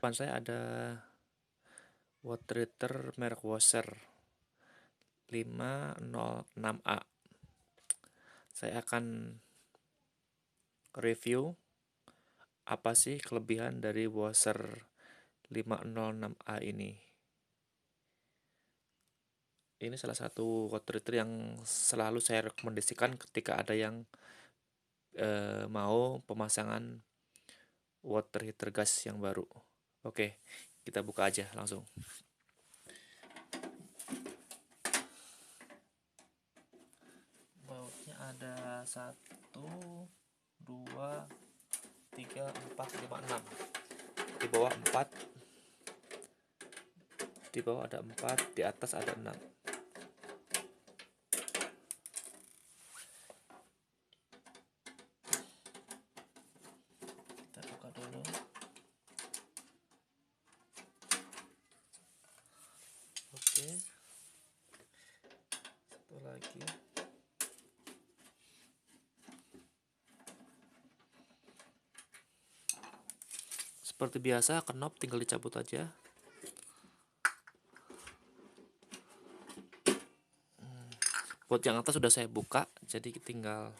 Depan saya ada water heater merek Wasser 506A. Saya akan review apa sih kelebihan dari Wasser 506A ini. Ini salah satu water heater yang selalu saya rekomendasikan ketika ada yang mau pemasangan water heater gas yang baru. Oke, kita buka aja langsung. Bautnya ada 1, 2, 3, 4, 5, 6. Di bawah 4, di bawah ada 4, di atas ada 6. Kita buka dulu. Oke. Satu lagi. Seperti biasa, knob tinggal dicabut aja. Buat yang atas sudah saya buka, jadi tinggal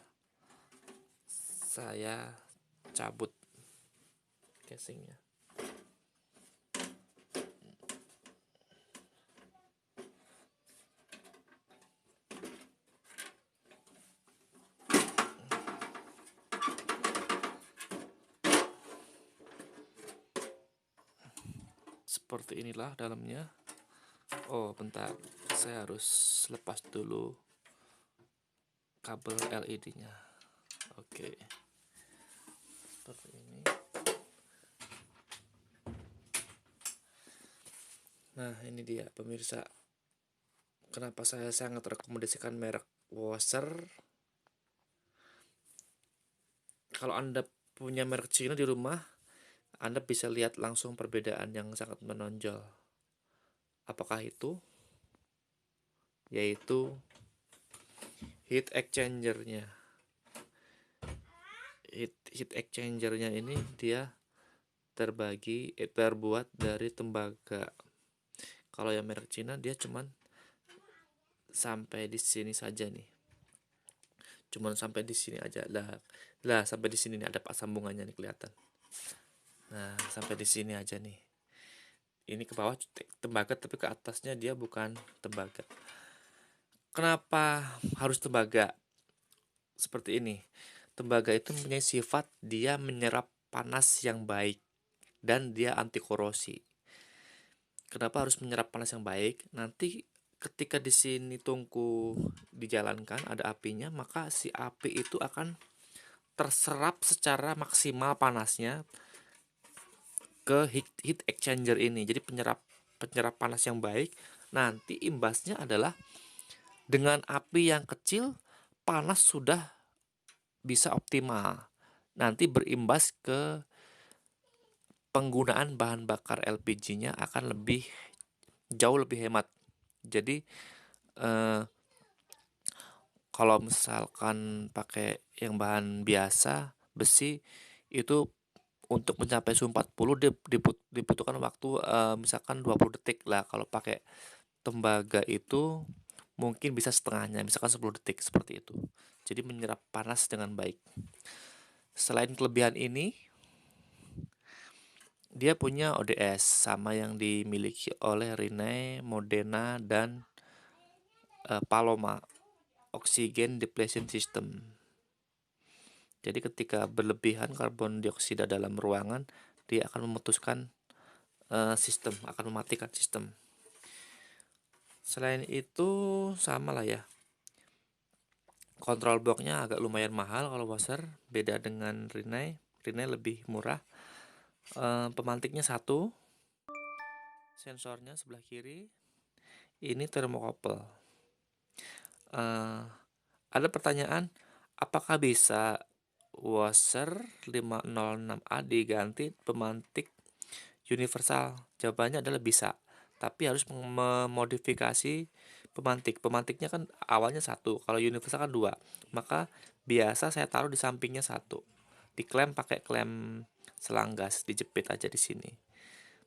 saya cabut casingnya. Seperti inilah dalamnya. Oh, bentar, saya harus lepas dulu kabel LED-nya. Oke, seperti ini. Nah, ini dia pemirsa. Kenapa saya sangat rekomendasikan merek Wasser. Kalau Anda punya merek Cina di rumah, Anda bisa lihat langsung perbedaan yang sangat menonjol. Apakah itu? Yaitu heat exchanger-nya. Heat exchanger-nya ini dia terbuat dari tembaga. Kalau yang merek Cina dia cuman sampai di sini saja nih. Cuman sampai di sini aja lah sampai di sini nih ada sambungannya nih kelihatan. Nah, sampai di sini aja nih. Ini ke bawah tembaga tapi ke atasnya dia bukan tembaga. Kenapa harus tembaga? Seperti ini. Tembaga itu mempunyai sifat dia menyerap panas yang baik dan dia anti korosi. Kenapa harus menyerap panas yang baik? Nanti ketika di sini tungku dijalankan ada apinya, maka si api itu akan terserap secara maksimal panasnya ke heat exchanger ini. Jadi penyerap panas yang baik. Nanti imbasnya adalah dengan api yang kecil panas sudah bisa optimal. Nanti berimbas ke penggunaan bahan bakar LPG-nya akan jauh lebih hemat. Jadi kalau misalkan pakai yang bahan biasa besi itu untuk mencapai suhu 40 dibutuhkan waktu misalkan 20 detik lah. Kalau pakai tembaga itu mungkin bisa setengahnya, misalkan 10 detik seperti itu. Jadi menyerap panas dengan baik. Selain kelebihan ini, dia punya ODS sama yang dimiliki oleh Rinnai, Modena, dan Paloma, Oxygen Depletion System. Jadi ketika berlebihan karbon dioksida dalam ruangan, dia akan memutuskan sistem, akan mematikan sistem. Selain itu sama lah ya. Kontrol boxnya agak lumayan mahal kalau Wasser, beda dengan Rinnai. Rinnai lebih murah. Pemantiknya satu, sensornya sebelah kiri. Ini thermocouple. Ada pertanyaan, apakah bisa Wasser 506A diganti pemantik universal? Jawabannya adalah bisa, tapi harus memodifikasi pemantik. Pemantiknya kan awalnya satu, kalau universal kan dua. Maka biasa saya taruh di sampingnya satu. Diklem pakai klem selanggas, dijepit aja di sini.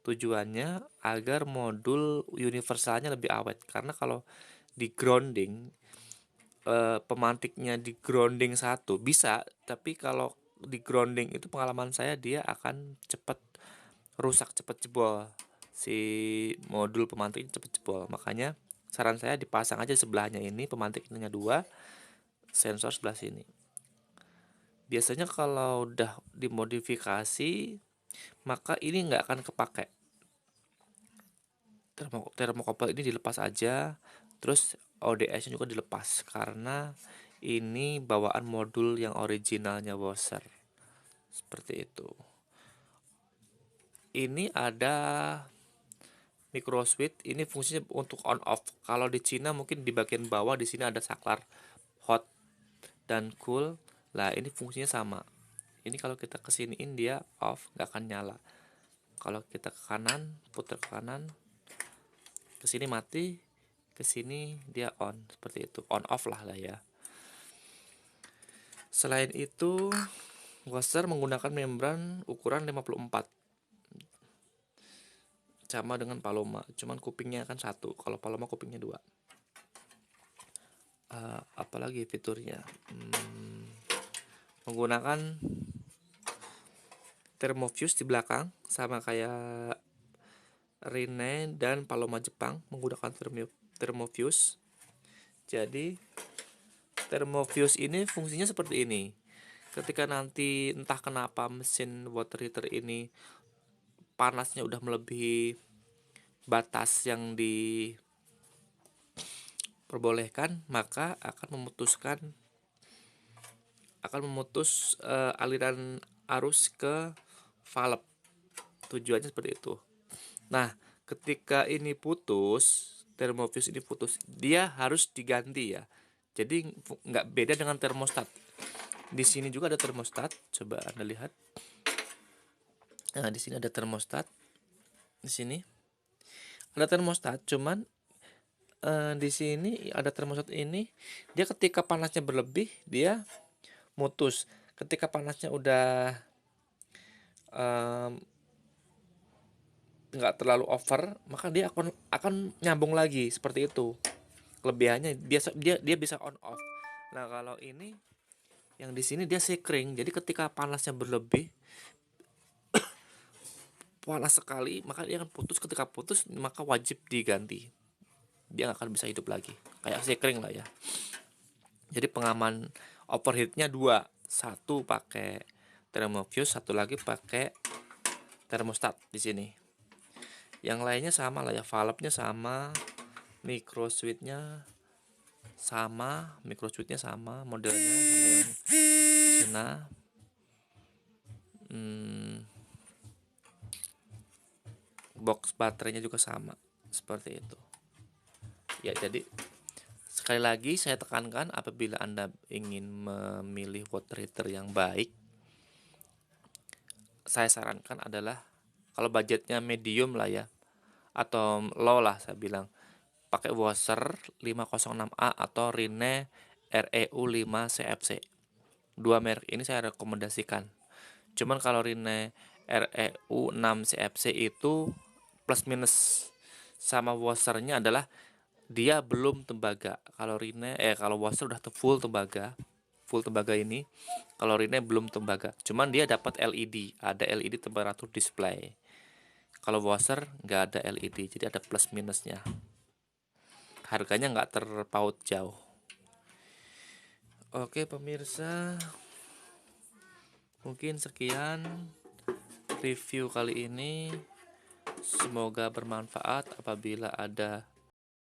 Tujuannya agar modul universalnya lebih awet, karena kalau di grounding, pemantiknya di grounding satu bisa, tapi kalau di grounding itu pengalaman saya dia akan cepat rusak, cepat jebol, si modul pemantiknya cepat jebol. Makanya saran saya dipasang aja sebelahnya ini pemantiknya 2, sensor sebelah sini. Biasanya kalau udah dimodifikasi, maka ini nggak akan kepake. Termokopel ini dilepas aja, terus ODS-nya juga dilepas, karena ini bawaan modul yang originalnya Boser. Seperti itu. Ini ada micro switch, ini fungsinya untuk on off. Kalau di Cina mungkin di bagian bawah di sini ada saklar hot dan cool. Lah ini fungsinya sama. Ini kalau kita kesiniin dia off, nggak akan nyala. Kalau kita ke kanan, putar ke kanan, ke sini mati, ke sini dia on, seperti itu. On off lah ya. Selain itu, Wasser menggunakan membran ukuran 54. Sama dengan Paloma, cuman kupingnya kan satu. Kalau Paloma kupingnya 2. Apalagi fiturnya? Menggunakan thermofuse di belakang, sama kayak Rene dan Paloma Jepang menggunakan thermofuse. Jadi thermofuse ini fungsinya seperti ini. Ketika nanti entah kenapa mesin water heater ini panasnya udah melebihi batas yang diperbolehkan, maka akan memutus aliran arus ke valve. Tujuannya seperti itu. Nah, ketika ini putus, thermofuse ini putus, dia harus diganti ya. Jadi nggak beda dengan termostat. Di sini juga ada termostat, coba Anda lihat. Nah, di sini ada termostat. Di sini ada termostat, cuman di sini ada termostat ini, dia ketika panasnya berlebih dia mutus. Ketika panasnya udah nggak terlalu over, maka dia akan nyambung lagi, seperti itu. Kelebihannya dia bisa on off. Nah, kalau ini yang di sini dia sekring, jadi ketika panasnya berlebih, panas sekali, maka dia akan putus. Ketika putus, maka wajib diganti. Dia nggak akan bisa hidup lagi, kayak sekring lah ya. Jadi pengaman overheatnya 2, satu pakai thermofuse, satu lagi pakai thermostat di sini. Yang lainnya sama lah ya, valve-nya sama, micro switch-nya sama, modelnya sama yang Cina. Box baterainya juga sama, seperti itu. Ya, jadi sekali lagi saya tekankan, apabila Anda ingin memilih water heater yang baik, saya sarankan adalah kalau budgetnya medium lah ya, atau low lah saya bilang, pakai Wasser 506A atau Rine REU 5 CFC. Dua merek ini saya rekomendasikan. Cuman kalau Rine REU 6 CFC itu plus minus sama Wassernya adalah dia belum tembaga. Kalau Wasser udah full tembaga ini. Kalau Rine belum tembaga. Cuman dia dapat LED, ada LED temperatur display. Kalau Wasser nggak ada LED, jadi ada plus minusnya. Harganya nggak terpaut jauh. Oke pemirsa, mungkin sekian review kali ini. Semoga bermanfaat. Apabila ada